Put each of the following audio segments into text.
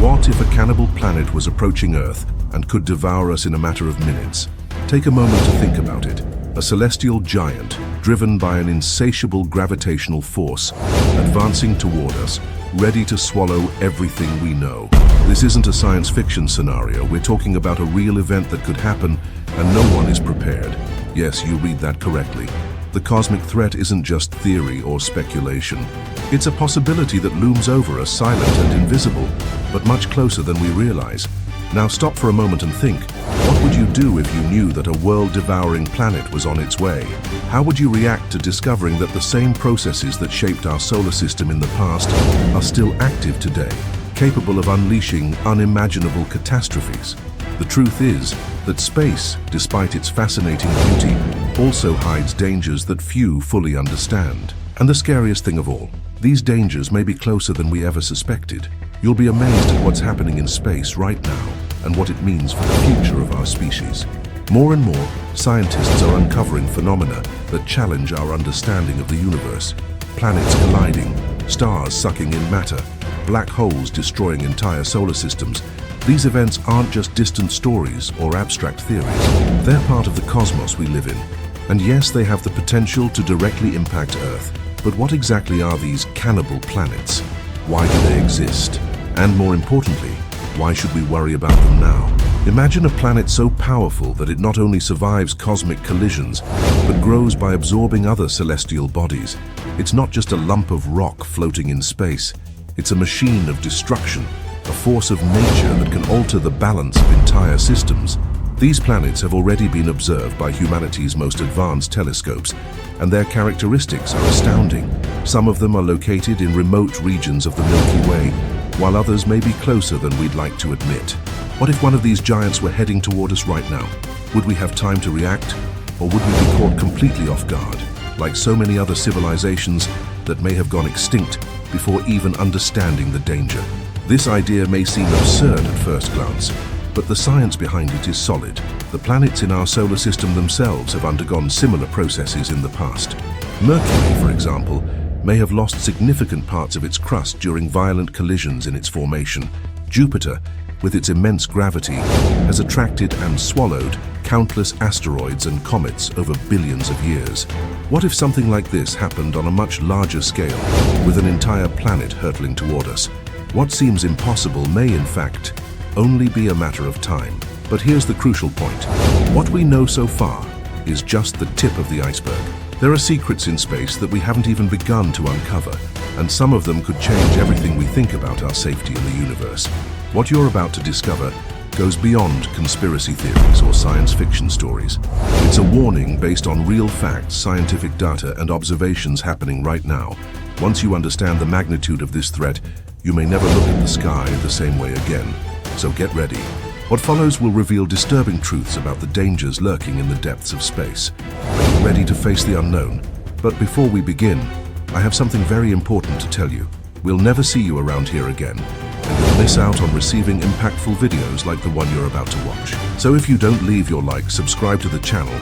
What if a cannibal planet was approaching Earth and could devour us in a matter of minutes? Take a moment to think about it. A celestial giant, driven by an insatiable gravitational force, advancing toward us, ready to swallow everything we know. This isn't a science fiction scenario. We're talking about a real event that could happen, and no one is prepared. Yes, you read that correctly. The cosmic threat isn't just theory or speculation. It's a possibility that looms over us, silent and invisible, but much closer than we realize. Now stop for a moment and think. What would you do if you knew that a world-devouring planet was on its way? How would you react to discovering that the same processes that shaped our solar system in the past are still active today, capable of unleashing unimaginable catastrophes? The truth is that space, despite its fascinating beauty, also hides dangers that few fully understand. And the scariest thing of all, these dangers may be closer than we ever suspected. You'll be amazed at what's happening in space right now and what it means for the future of our species. More and more, scientists are uncovering phenomena that challenge our understanding of the universe. Planets colliding, stars sucking in matter, black holes destroying entire solar systems. These events aren't just distant stories or abstract theories. They're part of the cosmos we live in. And yes, they have the potential to directly impact Earth. But what exactly are these cannibal planets? Why do they exist? And more importantly, why should we worry about them now? Imagine a planet so powerful that it not only survives cosmic collisions, but grows by absorbing other celestial bodies. It's not just a lump of rock floating in space. It's a machine of destruction, a force of nature that can alter the balance of entire systems. These planets have already been observed by humanity's most advanced telescopes, and their characteristics are astounding. Some of them are located in remote regions of the Milky Way, while others may be closer than we'd like to admit. What if one of these giants were heading toward us right now? Would we have time to react, or would we be caught completely off guard, like so many other civilizations that may have gone extinct before even understanding the danger? This idea may seem absurd at first glance, but the science behind it is solid. The planets in our solar system themselves have undergone similar processes in the past. Mercury, for example, may have lost significant parts of its crust during violent collisions in its formation. Jupiter, with its immense gravity, has attracted and swallowed countless asteroids and comets over billions of years. What if something like this happened on a much larger scale, with an entire planet hurtling toward us? What seems impossible may, in fact, only be a matter of time. But here's the crucial point. What we know so far is just the tip of the iceberg. There are secrets in space that we haven't even begun to uncover, and some of them could change everything we think about our safety in the universe. What you're about to discover goes beyond conspiracy theories or science fiction stories. It's a warning based on real facts, scientific data, and observations happening right now. Once you understand the magnitude of this threat, you may never look at the sky the same way again. So get ready. What follows will reveal disturbing truths about the dangers lurking in the depths of space. Are you ready to face the unknown? But before we begin, I have something very important to tell you. We'll never see you around here again, and you'll miss out on receiving impactful videos like the one you're about to watch. So if you don't leave your like, subscribe to the channel,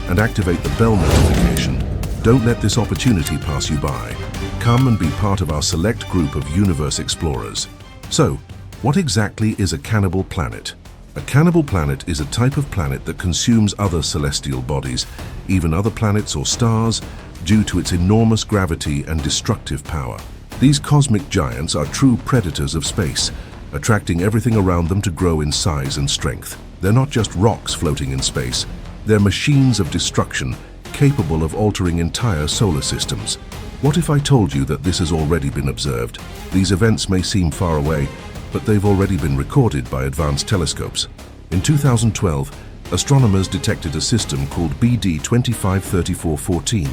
and activate the bell notification, don't let this opportunity pass you by. Come and be part of our select group of universe explorers. So, what exactly is a cannibal planet? A cannibal planet is a type of planet that consumes other celestial bodies, even other planets or stars, due to its enormous gravity and destructive power. These cosmic giants are true predators of space, attracting everything around them to grow in size and strength. They're not just rocks floating in space. They're machines of destruction, capable of altering entire solar systems. What if I told you that this has already been observed? These events may seem far away, but they've already been recorded by advanced telescopes. In 2012, astronomers detected a system called BD 253414,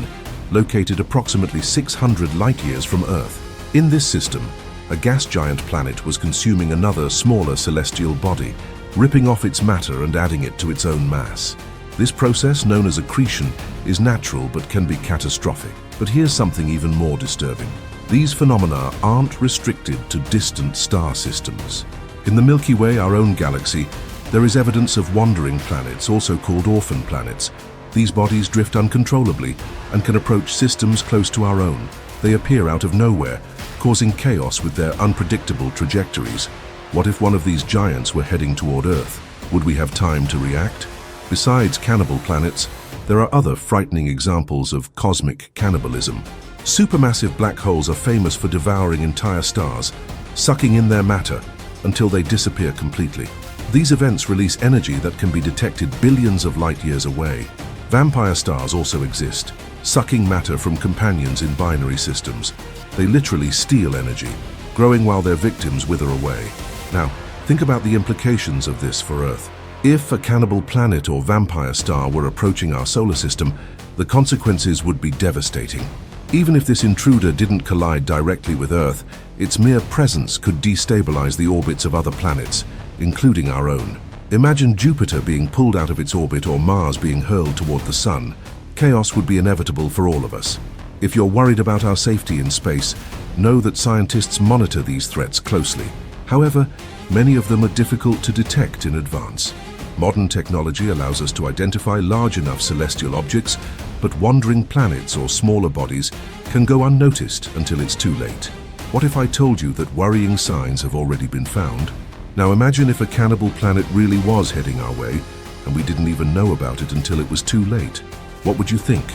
located approximately 600 light-years from Earth. In this system, a gas giant planet was consuming another, smaller celestial body, ripping off its matter and adding it to its own mass. This process, known as accretion, is natural but can be catastrophic. But here's something even more disturbing. These phenomena aren't restricted to distant star systems. In the Milky Way, our own galaxy, there is evidence of wandering planets, also called orphan planets. These bodies drift uncontrollably and can approach systems close to our own. They appear out of nowhere, causing chaos with their unpredictable trajectories. What if one of these giants were heading toward Earth? Would we have time to react? Besides cannibal planets, there are other frightening examples of cosmic cannibalism. Supermassive black holes are famous for devouring entire stars, sucking in their matter until they disappear completely. These events release energy that can be detected billions of light years away. Vampire stars also exist, sucking matter from companions in binary systems. They literally steal energy, growing while their victims wither away. Now, think about the implications of this for Earth. If a cannibal planet or vampire star were approaching our solar system, the consequences would be devastating. Even if this intruder didn't collide directly with Earth, its mere presence could destabilize the orbits of other planets, including our own. Imagine Jupiter being pulled out of its orbit or Mars being hurled toward the Sun. Chaos would be inevitable for all of us. If you're worried about our safety in space, know that scientists monitor these threats closely. However, many of them are difficult to detect in advance. Modern technology allows us to identify large enough celestial objects, but wandering planets or smaller bodies can go unnoticed until it's too late. What if I told you that worrying signs have already been found? Now imagine if a cannibal planet really was heading our way, and we didn't even know about it until it was too late. What would you think?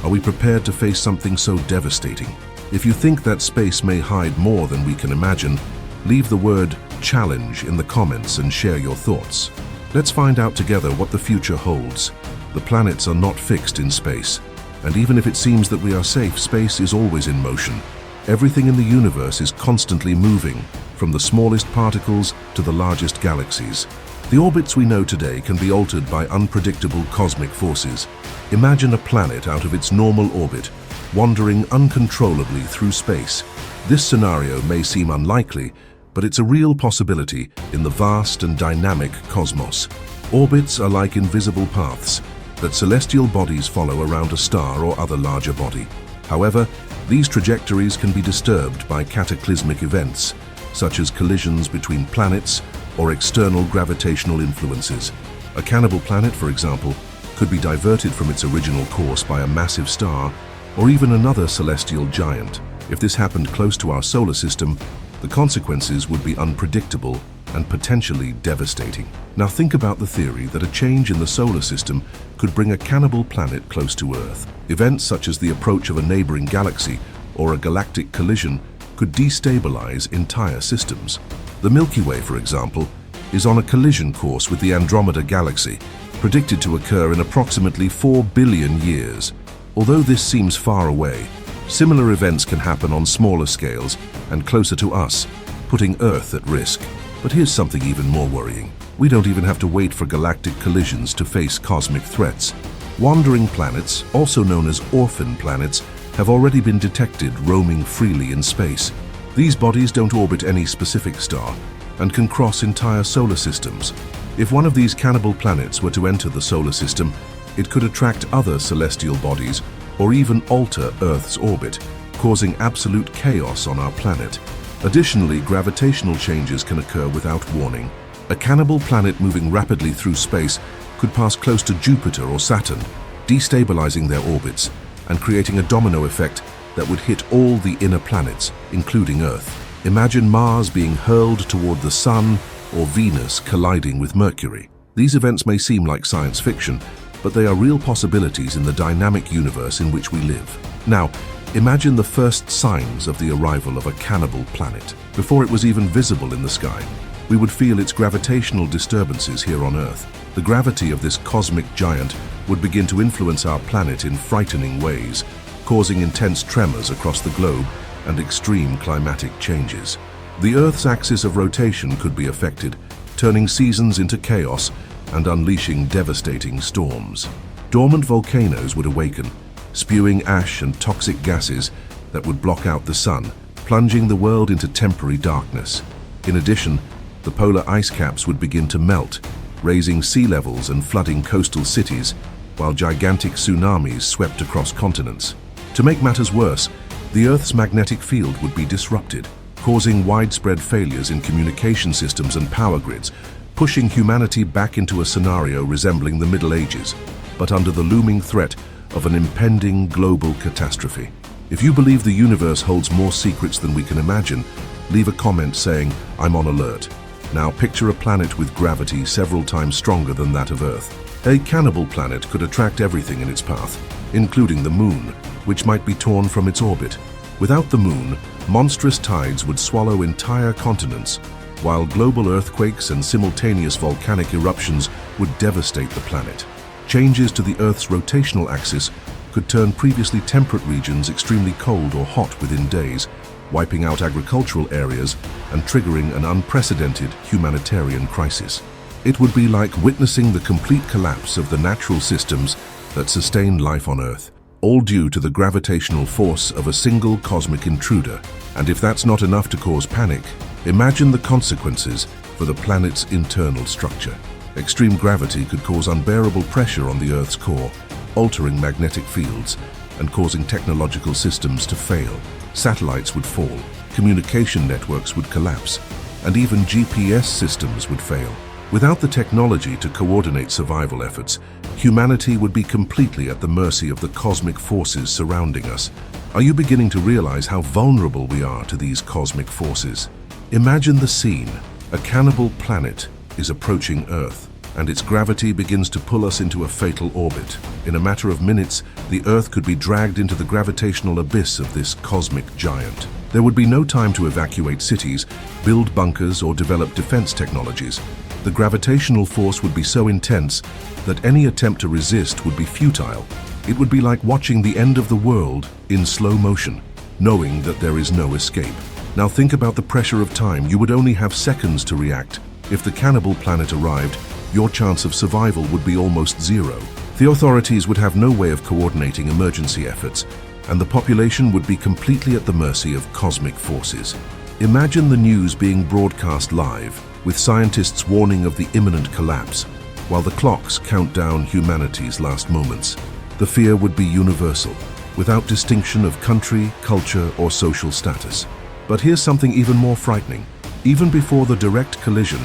Are we prepared to face something so devastating? If you think that space may hide more than we can imagine, leave the word challenge in the comments and share your thoughts. Let's find out together what the future holds. The planets are not fixed in space, and even if it seems that we are safe, space is always in motion. Everything in the universe is constantly moving, from the smallest particles to the largest galaxies. The orbits we know today can be altered by unpredictable cosmic forces. Imagine a planet out of its normal orbit, wandering uncontrollably through space. This scenario may seem unlikely, but it's a real possibility in the vast and dynamic cosmos. Orbits are like invisible paths that celestial bodies follow around a star or other larger body. However, these trajectories can be disturbed by cataclysmic events, such as collisions between planets or external gravitational influences. A cannibal planet, for example, could be diverted from its original course by a massive star or even another celestial giant. If this happened close to our solar system, the consequences would be unpredictable and potentially devastating. Now think about the theory that a change in the solar system could bring a cannibal planet close to Earth. Events such as the approach of a neighboring galaxy or a galactic collision could destabilize entire systems. The Milky Way, for example, is on a collision course with the Andromeda Galaxy, predicted to occur in approximately 4 billion years. Although this seems far away, similar events can happen on smaller scales and closer to us, putting Earth at risk. But here's something even more worrying. We don't even have to wait for galactic collisions to face cosmic threats. Wandering planets, also known as orphan planets, have already been detected roaming freely in space. These bodies don't orbit any specific star and can cross entire solar systems. If one of these cannibal planets were to enter the solar system, it could attract other celestial bodies or even alter Earth's orbit, causing absolute chaos on our planet. Additionally, gravitational changes can occur without warning. A cannibal planet moving rapidly through space could pass close to Jupiter or Saturn, destabilizing their orbits and creating a domino effect that would hit all the inner planets, including Earth. Imagine Mars being hurled toward the Sun or Venus colliding with Mercury. These events may seem like science fiction, but they are real possibilities in the dynamic universe in which we live. Now, imagine the first signs of the arrival of a cannibal planet. Before it was even visible in the sky, we would feel its gravitational disturbances here on Earth. The gravity of this cosmic giant would begin to influence our planet in frightening ways, causing intense tremors across the globe and extreme climatic changes. The Earth's axis of rotation could be affected, turning seasons into chaos and unleashing devastating storms. Dormant volcanoes would awaken, spewing ash and toxic gases that would block out the sun, plunging the world into temporary darkness. In addition, the polar ice caps would begin to melt, raising sea levels and flooding coastal cities, while gigantic tsunamis swept across continents. To make matters worse, the Earth's magnetic field would be disrupted, causing widespread failures in communication systems and power grids, pushing humanity back into a scenario resembling the Middle Ages, but under the looming threat of an impending global catastrophe. If you believe the universe holds more secrets than we can imagine, leave a comment saying, "I'm on alert." Now picture a planet with gravity several times stronger than that of Earth. A cannibal planet could attract everything in its path, including the Moon, which might be torn from its orbit. Without the Moon, monstrous tides would swallow entire continents, while global earthquakes and simultaneous volcanic eruptions would devastate the planet. Changes to the Earth's rotational axis could turn previously temperate regions extremely cold or hot within days, wiping out agricultural areas and triggering an unprecedented humanitarian crisis. It would be like witnessing the complete collapse of the natural systems that sustain life on Earth, all due to the gravitational force of a single cosmic intruder. And if that's not enough to cause panic, imagine the consequences for the planet's internal structure. Extreme gravity could cause unbearable pressure on the Earth's core, altering magnetic fields and causing technological systems to fail. Satellites would fall, communication networks would collapse, and even GPS systems would fail. Without the technology to coordinate survival efforts, humanity would be completely at the mercy of the cosmic forces surrounding us. Are you beginning to realize how vulnerable we are to these cosmic forces? Imagine the scene. A cannibal planet is approaching Earth, and its gravity begins to pull us into a fatal orbit. In a matter of minutes, the Earth could be dragged into the gravitational abyss of this cosmic giant. There would be no time to evacuate cities, build bunkers, or develop defense technologies. The gravitational force would be so intense that any attempt to resist would be futile. It would be like watching the end of the world in slow motion, knowing that there is no escape. Now think about the pressure of time. You would only have seconds to react. If the cannibal planet arrived, your chance of survival would be almost zero. The authorities would have no way of coordinating emergency efforts, and the population would be completely at the mercy of cosmic forces. Imagine the news being broadcast live, with scientists warning of the imminent collapse, while the clocks count down humanity's last moments. The fear would be universal, without distinction of country, culture, or social status. But here's something even more frightening. Even before the direct collision,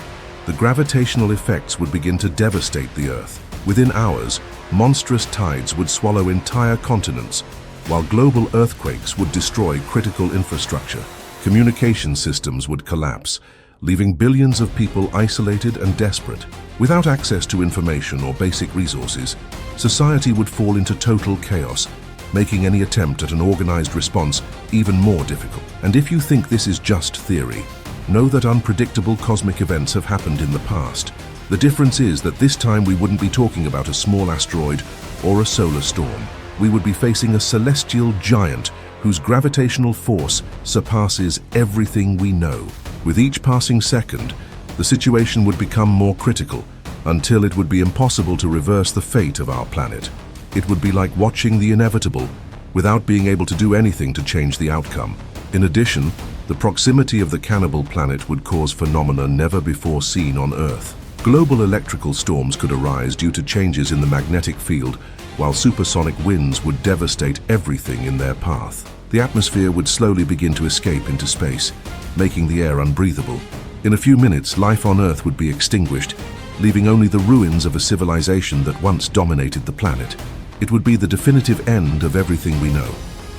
the gravitational effects would begin to devastate the Earth. Within hours, monstrous tides would swallow entire continents, while global earthquakes would destroy critical infrastructure. Communication systems would collapse, leaving billions of people isolated and desperate. Without access to information or basic resources, society would fall into total chaos, making any attempt at an organized response even more difficult. And if you think this is just theory, know that unpredictable cosmic events have happened in the past. The difference is that this time we wouldn't be talking about a small asteroid or a solar storm. We would be facing a celestial giant whose gravitational force surpasses everything we know. With each passing second, the situation would become more critical, until it would be impossible to reverse the fate of our planet. It would be like watching the inevitable, without being able to do anything to change the outcome. In addition, the proximity of the cannibal planet would cause phenomena never before seen on Earth. Global electrical storms could arise due to changes in the magnetic field, while supersonic winds would devastate everything in their path. The atmosphere would slowly begin to escape into space, making the air unbreathable. In a few minutes, life on Earth would be extinguished, leaving only the ruins of a civilization that once dominated the planet. It would be the definitive end of everything we know.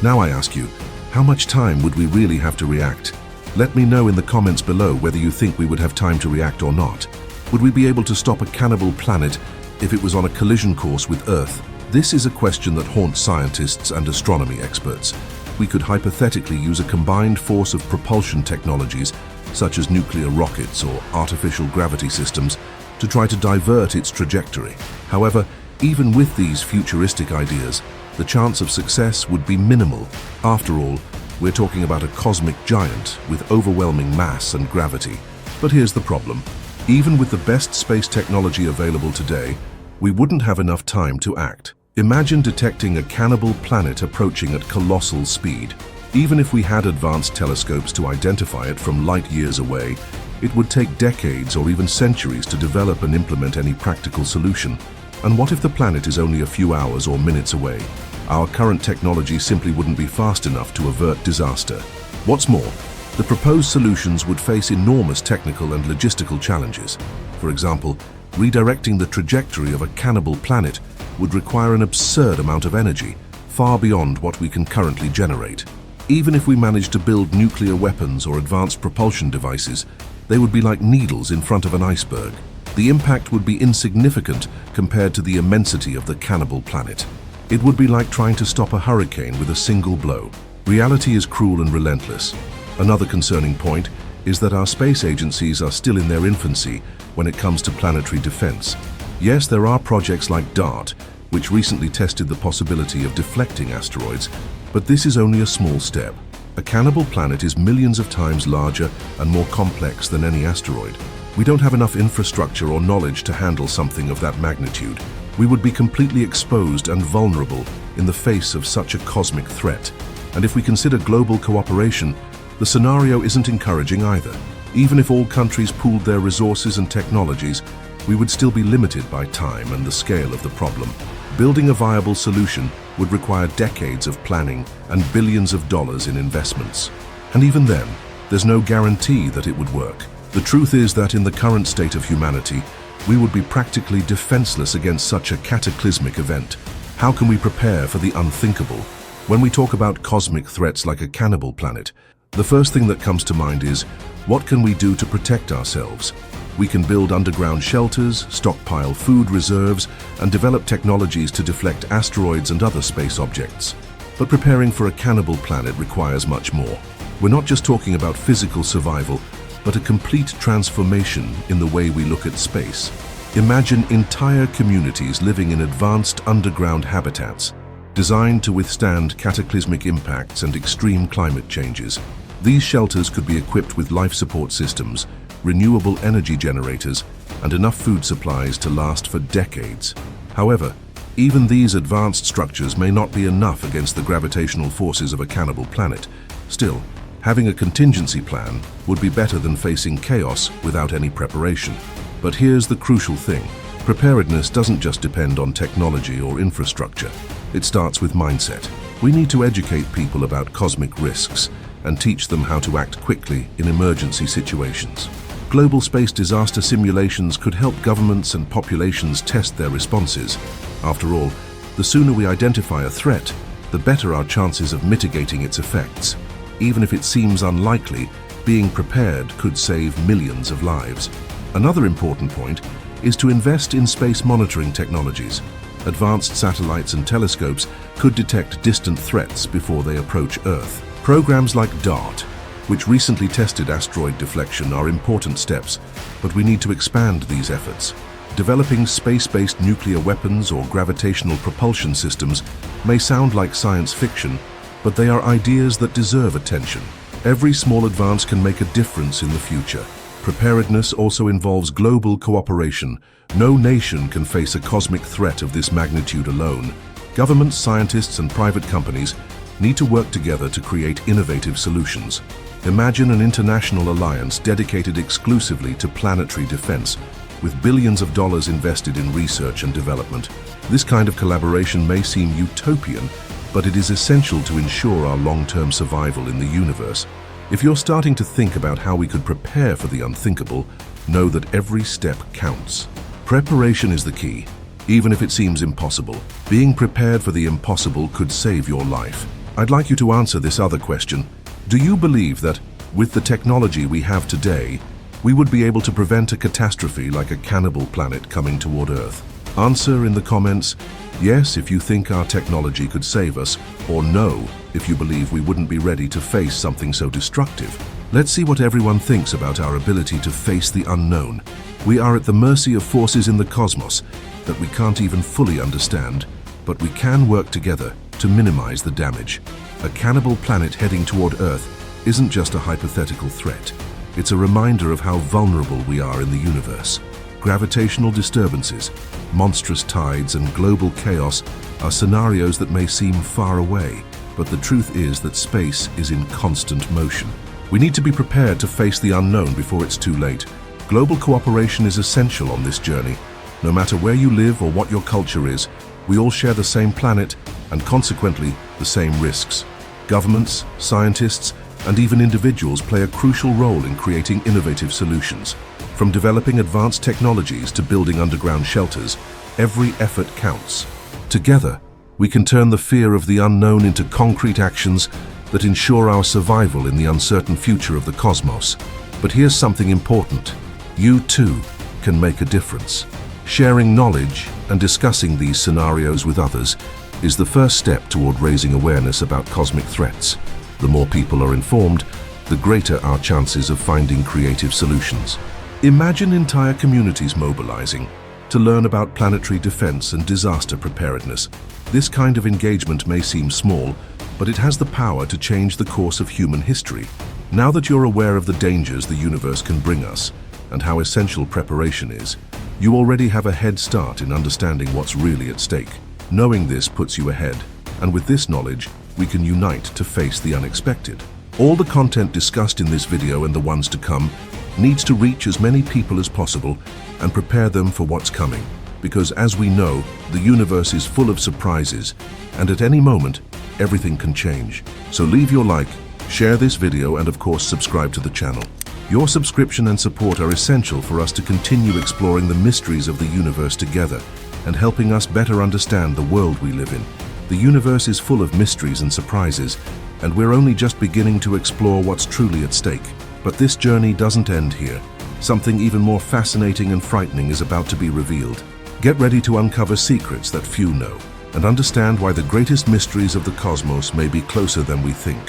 Now I ask you, how much time would we really have to react? Let me know in the comments below whether you think we would have time to react or not. Would we be able to stop a cannibal planet if it was on a collision course with Earth? This is a question that haunts scientists and astronomy experts. We could hypothetically use a combined force of propulsion technologies, such as nuclear rockets or artificial gravity systems, to try to divert its trajectory. However, even with these futuristic ideas, the chance of success would be minimal. After all, we're talking about a cosmic giant with overwhelming mass and gravity. But here's the problem. Even with the best space technology available today, we wouldn't have enough time to act. Imagine detecting a cannibal planet approaching at colossal speed. Even if we had advanced telescopes to identify it from light years away, it would take decades or even centuries to develop and implement any practical solution. And what if the planet is only a few hours or minutes away? Our current technology simply wouldn't be fast enough to avert disaster. What's more, the proposed solutions would face enormous technical and logistical challenges. For example, redirecting the trajectory of a cannibal planet would require an absurd amount of energy, far beyond what we can currently generate. Even if we managed to build nuclear weapons or advanced propulsion devices, They would be like needles in front of an iceberg. The impact would be insignificant compared to the immensity of the cannibal planet. It would be like trying to stop a hurricane with a single blow. Reality is cruel and relentless. Another concerning point is that our space agencies are still in their infancy when it comes to planetary defense. Yes, there are projects like DART, which recently tested the possibility of deflecting asteroids, but this is only a small step. A cannibal planet is millions of times larger and more complex than any asteroid. We don't have enough infrastructure or knowledge to handle something of that magnitude. We would be completely exposed and vulnerable in the face of such a cosmic threat. And if we consider global cooperation, the scenario isn't encouraging either. Even if all countries pooled their resources and technologies, we would still be limited by time and the scale of the problem. Building a viable solution would require decades of planning and billions of dollars in investments. And even then, there's no guarantee that it would work. The truth is that in the current state of humanity, we would be practically defenseless against such a cataclysmic event. How can we prepare for the unthinkable? When we talk about cosmic threats like a cannibal planet, the first thing that comes to mind is, what can we do to protect ourselves? We can build underground shelters, stockpile food reserves, and develop technologies to deflect asteroids and other space objects. But preparing for a cannibal planet requires much more. We're not just talking about physical survival, but a complete transformation in the way we look at space. Imagine entire communities living in advanced underground habitats, designed to withstand cataclysmic impacts and extreme climate changes. These shelters could be equipped with life support systems, renewable energy generators, and enough food supplies to last for decades. However, even these advanced structures may not be enough against the gravitational forces of a cannibal planet. Still, having a contingency plan would be better than facing chaos without any preparation. But here's the crucial thing. Preparedness doesn't just depend on technology or infrastructure. It starts with mindset. We need to educate people about cosmic risks and teach them how to act quickly in emergency situations. Global space disaster simulations could help governments and populations test their responses. After all, the sooner we identify a threat, the better our chances of mitigating its effects. Even if it seems unlikely, being prepared could save millions of lives. Another important point is to invest in space monitoring technologies. Advanced satellites and telescopes could detect distant threats before they approach Earth. Programs like DART, which recently tested asteroid deflection, are important steps, but we need to expand these efforts. Developing space-based nuclear weapons or gravitational propulsion systems may sound like science fiction, but they are ideas that deserve attention. Every small advance can make a difference in the future. Preparedness also involves global cooperation. No nation can face a cosmic threat of this magnitude alone. Governments, scientists, and private companies need to work together to create innovative solutions. Imagine an international alliance dedicated exclusively to planetary defense, with billions of dollars invested in research and development. This kind of collaboration may seem utopian, but it is essential to ensure our long-term survival in the universe. If you're starting to think about how we could prepare for the unthinkable, know that every step counts. Preparation is the key, even if it seems impossible. Being prepared for the impossible could save your life. I'd like you to answer this other question. Do you believe that, with the technology we have today, we would be able to prevent a catastrophe like a cannibal planet coming toward Earth? Answer in the comments, yes if you think our technology could save us, or no if you believe we wouldn't be ready to face something so destructive. Let's see what everyone thinks about our ability to face the unknown. We are at the mercy of forces in the cosmos that we can't even fully understand, but we can work together to minimize the damage. A cannibal planet heading toward Earth isn't just a hypothetical threat. It's a reminder of how vulnerable we are in the universe. Gravitational disturbances, monstrous tides, and global chaos are scenarios that may seem far away, but the truth is that space is in constant motion. We need to be prepared to face the unknown before it's too late. Global cooperation is essential on this journey. No matter where you live or what your culture is, we all share the same planet and consequently the same risks. Governments, scientists, and even individuals play a crucial role in creating innovative solutions. From developing advanced technologies to building underground shelters, every effort counts. Together, we can turn the fear of the unknown into concrete actions that ensure our survival in the uncertain future of the cosmos. But here's something important. You too can make a difference. Sharing knowledge and discussing these scenarios with others is the first step toward raising awareness about cosmic threats. The more people are informed, the greater our chances of finding creative solutions. Imagine entire communities mobilizing to learn about planetary defense and disaster preparedness. This kind of engagement may seem small, but it has the power to change the course of human history. Now that you're aware of the dangers the universe can bring us and how essential preparation is, you already have a head start in understanding what's really at stake. Knowing this puts you ahead, and with this knowledge, we can unite to face the unexpected. All the content discussed in this video and the ones to come needs to reach as many people as possible and prepare them for what's coming. Because as we know, the universe is full of surprises, and at any moment, everything can change. So leave your like, share this video, and of course subscribe to the channel. Your subscription and support are essential for us to continue exploring the mysteries of the universe together and helping us better understand the world we live in. The universe is full of mysteries and surprises, and we're only just beginning to explore what's truly at stake. But this journey doesn't end here. Something even more fascinating and frightening is about to be revealed. Get ready to uncover secrets that few know and understand why the greatest mysteries of the cosmos may be closer than we think.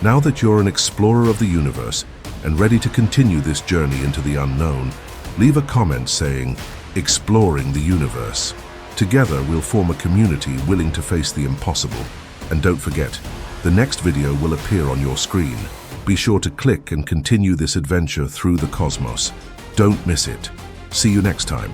Now that you're an explorer of the universe and ready to continue this journey into the unknown, leave a comment saying, "Exploring the universe." Together, we'll form a community willing to face the impossible. And don't forget, the next video will appear on your screen. Be sure to click and continue this adventure through the cosmos. Don't miss it. See you next time.